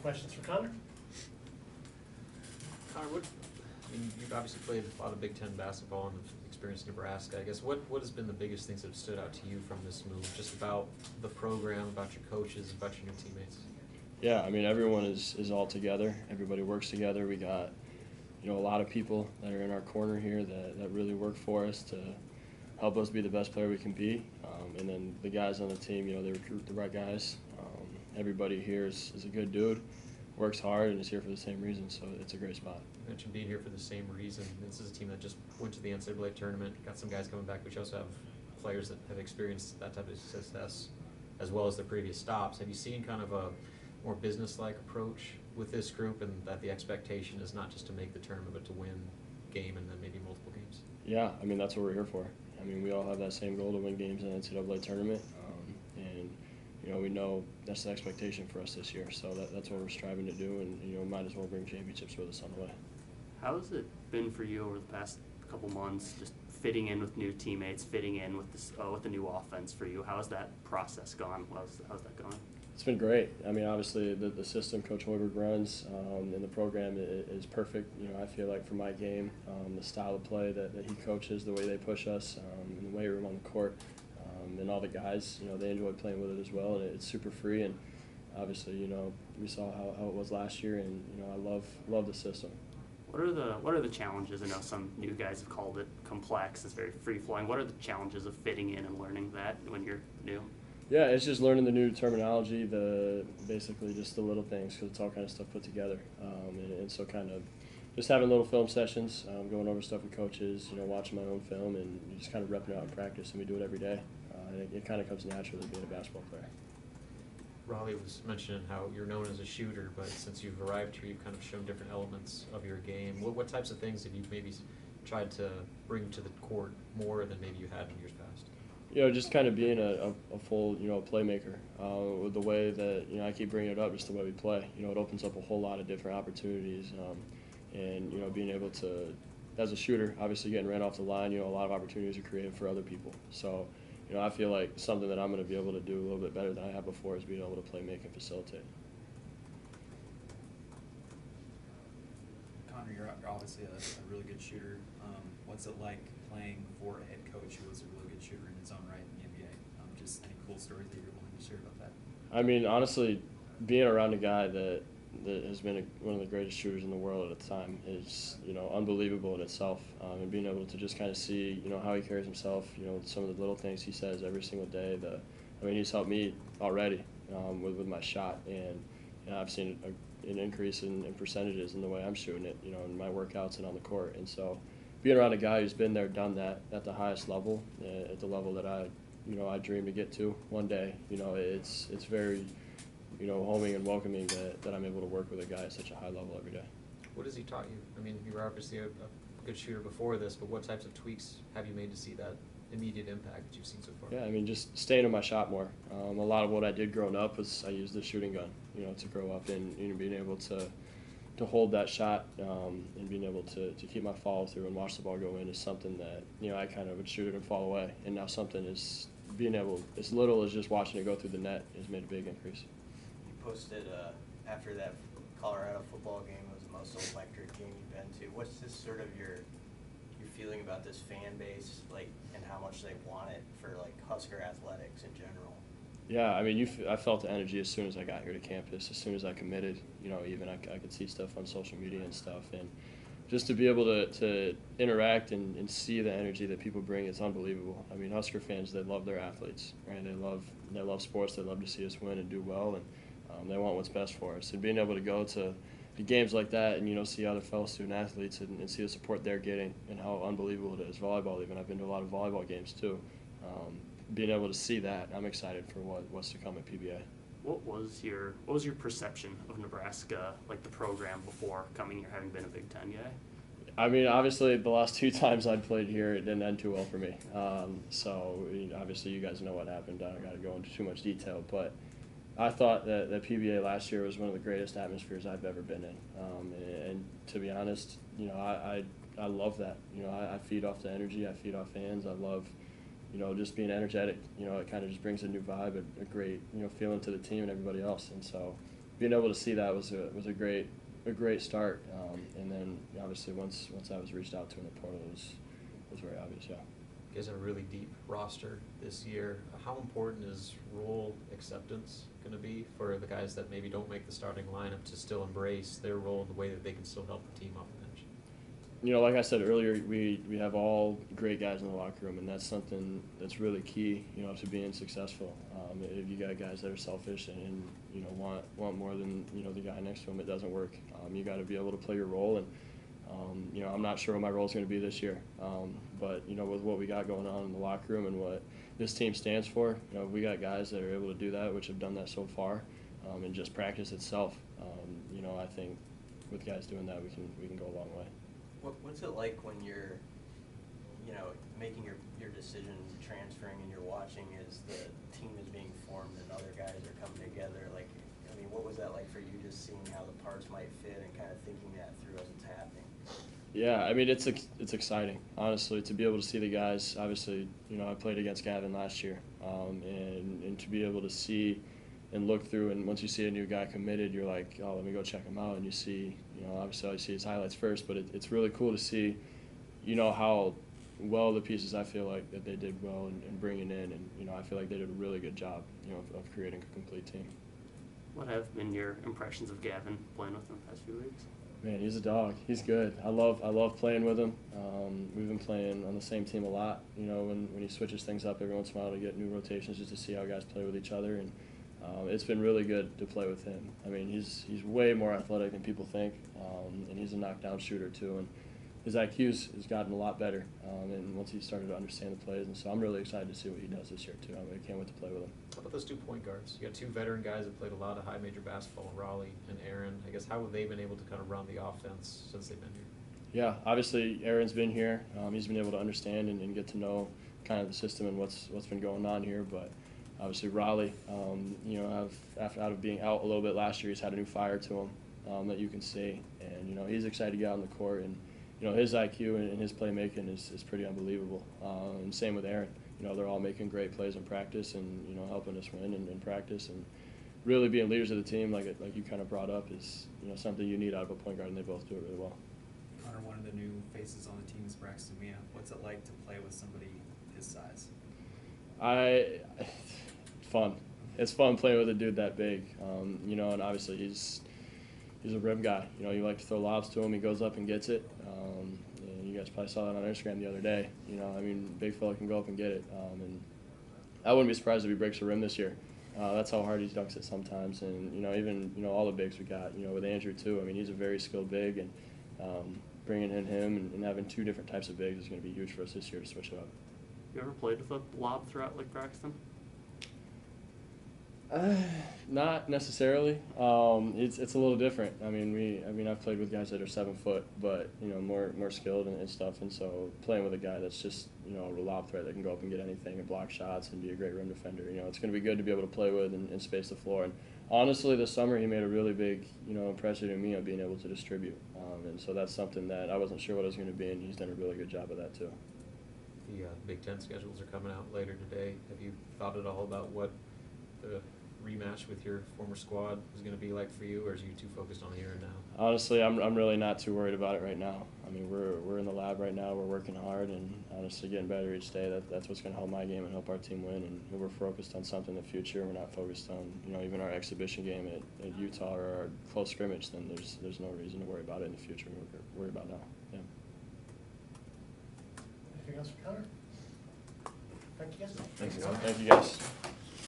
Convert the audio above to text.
questions for Connor? Connor, you've obviously played a lot of Big Ten basketball and have experienced Nebraska. I guess what has been the biggest things that have stood out to you from this move, just about the program, about your coaches, about your new teammates? Yeah, I mean, everyone is all together. Everybody works together. We got, a lot of people that are in our corner here that really work for us to help us be the best player we can be. And then the guys on the team, they recruit the right guys. Everybody here is a good dude, works hard, and is here for the same reason, so it's a great spot. You mentioned being here for the same reason. This is a team that just went to the NCAA tournament, got some guys coming back, but you also have players that have experienced that type of success as well as their previous stops. Have you seen kind of a more business-like approach with this group, and that the expectation is not just to make the tournament but to win game and then maybe multiple games? Yeah, I mean, that's what we're here for. I mean, we all have that same goal to win games in the NCAA tournament, and we know that's the expectation for us this year. So that's what we're striving to do, and might as well bring championships with us on the way. How has it been for you over the past couple months, just fitting in with new teammates, fitting in with this with the new offense for you? How has that process gone? How's that going? It's been great. I mean, obviously the system Coach Hoiberg runs and the program is perfect. I feel like for my game, the style of play that he coaches, the way they push us, in the weight room on the court, and all the guys, they enjoy playing with it as well. And it's super free. And obviously, we saw how it was last year, and I love the system. What are the challenges? I know some new guys have called it complex. It's very free flowing. What are the challenges of fitting in and learning that when you're new? Yeah, it's just learning the new terminology, basically just the little things, because it's all kind of stuff put together. And so kind of just having little film sessions, going over stuff with coaches, watching my own film, and just kind of repping it out in practice, and we do it every day. And it kind of comes naturally being a basketball player. Raleigh was mentioning how you're known as a shooter, but since you've arrived here, you've kind of shown different elements of your game. What types of things have you maybe tried to bring to the court more than maybe you had in years past? Just kind of being a full, playmaker. With the way that, I keep bringing it up, just the way we play. It opens up a whole lot of different opportunities. And, being able to, as a shooter, obviously getting ran off the line, a lot of opportunities are created for other people. So, I feel like something that I'm going to be able to do a little bit better than I have before is being able to play, make, and facilitate. Connor, you're obviously a really good shooter. What's it like playing for a head coach who is a really good shooter in his own right in the NBA? Just any cool stories that you're willing to share about that? I mean, honestly, being around a guy that has been one of the greatest shooters in the world at the time is, unbelievable in itself. And being able to just kind of see, how he carries himself, some of the little things he says every single day. He's helped me already with my shot, and I've seen an increase in percentages in the way I'm shooting it, in my workouts and on the court. And so being around a guy who's been there, done that at the highest level, at the level that I dream to get to one day, it's very, homing and welcoming that I'm able to work with a guy at such a high level every day. What has he taught you? I mean, you were obviously a good shooter before this, but what types of tweaks have you made to see that immediate impact that you've seen so far? Yeah, I mean, just staying in my shot more. A lot of what I did growing up was I used the shooting gun, to grow up and being able to hold that shot and being able to keep my follow through and watch the ball go in is something that, I kind of would shoot it and fall away. And now something is being able, as little as just watching it go through the net has made a big increase. You posted after that Colorado football game, it was the most electric game you've been to. What's this sort of your feeling about this fan base, like, and how much they want it for, like, Husker athletics in general? Yeah, I mean, I felt the energy as soon as I got here to campus, as soon as I committed. Even I could see stuff on social media and stuff, and just to be able to interact and see the energy that people bring, it's unbelievable. I mean, Husker fans, they love their athletes, right? They love sports. They love to see us win and do well, and they want what's best for us. And being able to go to games like that and, see other fellow student athletes and see the support they're getting and how unbelievable it is. Volleyball, even. I've been to a lot of volleyball games, too. Being able to see that, I'm excited for what's to come at PBA. What was your perception of Nebraska, like the program, before coming here, having been a Big Ten guy? I mean, obviously, the last 2 times I'd played here, it didn't end too well for me. Obviously, you guys know what happened. I don't got to go into too much detail, but I thought that PBA last year was one of the greatest atmospheres I've ever been in. And to be honest, I love that. I feed off the energy. I feed off fans. I love, just being energetic. It kind of just brings a new vibe, a great, feeling to the team and everybody else. And so being able to see that was a great start. And then obviously once I was reached out to in the portal, it was very obvious. Yeah. You guys have a really deep roster this year. How important is role acceptance going to be for the guys that maybe don't make the starting lineup to still embrace their role in the way that they can still help the team off the bench? You know, like I said earlier, we have all great guys in the locker room, and that's something that's really key, you know, to being successful. If you got guys that are selfish and you know want more than the guy next to them, it doesn't work. You got to be able to play your role, and you know, I'm not sure what my role is going to be this year, but you know, with what we got going on in the locker room and what this team stands for, you know, we got guys that are able to do that, which have done that so far, and just practice itself. You know, I think with guys doing that, we can go a long way. What's it like when you're, you know, making your decision, transferring, and you're watching as the team is being formed and other guys are coming together? Like, I mean, what was that like for you, just seeing how the parts might fit and kind of thinking that through as it's happening? Yeah, I mean, it's exciting, honestly, to be able to see the guys. Obviously, you know, I played against Gavin last year, and to be able to see and look through, and once you see a new guy committed, you're like, oh, let me go check him out, and you see, you know, obviously I see his highlights first, but it's really cool to see, you know, how well the pieces I feel like that they did well in bringing in, and you know, I feel like they did a really good job, you know, of creating a complete team. What have been your impressions of Gavin playing with him the past few weeks? Man, he's a dog. He's good. I love playing with him. We've been playing on the same team a lot. You know, when he switches things up every once in a while to get new rotations, just to see how guys play with each other, and it's been really good to play with him. I mean, he's way more athletic than people think, and he's a knockdown shooter too. And his IQ's has gotten a lot better, and once he started to understand the plays, and so I'm really excited to see what he does this year too. I can't wait to play with him. How about those 2 point guards? You got 2 veteran guys that played a lot of high major basketball, Raleigh and Aaron. I guess how have they been able to kind of run the offense since they've been here? Yeah, obviously Aaron's been here. He's been able to understand and get to know kind of the system and what's been going on here. But obviously Raleigh, you know, out of being out a little bit last year, he's had a new fire to him that you can see, and you know, he's excited to get out on the court, and you know, his IQ and his playmaking is pretty unbelievable. And same with Aaron. You know, they're all making great plays in practice, and you know, helping us win in practice, and really being leaders of the team, like you kind of brought up, is you know, something you need out of a point guard, and they both do it really well. Connor, one of the new faces on the team is Braxton Mia. What's it like to play with somebody his size? Fun. It's fun playing with a dude that big. You know, and obviously he's a rim guy. You know, you like to throw lobs to him. He goes up and gets it. And you guys probably saw that on Instagram the other day. You know, I mean, big fella can go up and get it. And I wouldn't be surprised if he breaks a rim this year. That's how hard he dunks it sometimes. And, you know, even, you know, all the bigs we got, you know, with Andrew too. I mean, he's a very skilled big, and bringing in him and having 2 different types of bigs is going to be huge for us this year to switch it up. You ever played with a lob threat like Braxton? Not necessarily. It's a little different. I mean, I've played with guys that are 7 foot, but you know, more skilled and stuff. And so playing with a guy that's just, you know, a lob threat that can go up and get anything and block shots and be a great rim defender, you know, it's going to be good to be able to play with and space the floor. And honestly, this summer he made a really big, you know, impression to me on being able to distribute. And so that's something that I wasn't sure what I was going to be, and he's done a really good job of that too. The Big Ten schedules are coming out later today. Have you thought at all about what the rematch with your former squad is going to be like for you, or are you too focused on the here and now? Honestly, I'm really not too worried about it right now. I mean, we're in the lab right now. We're working hard, and honestly, getting better each day. That's what's going to help my game and help our team win. And we're focused on something in the future. We're not focused on, you know, even our exhibition game at Utah or our close scrimmage. Then there's no reason to worry about it in the future. We're worried about now. Yeah. Anything else for Connor? Thank you guys. Thank you guys.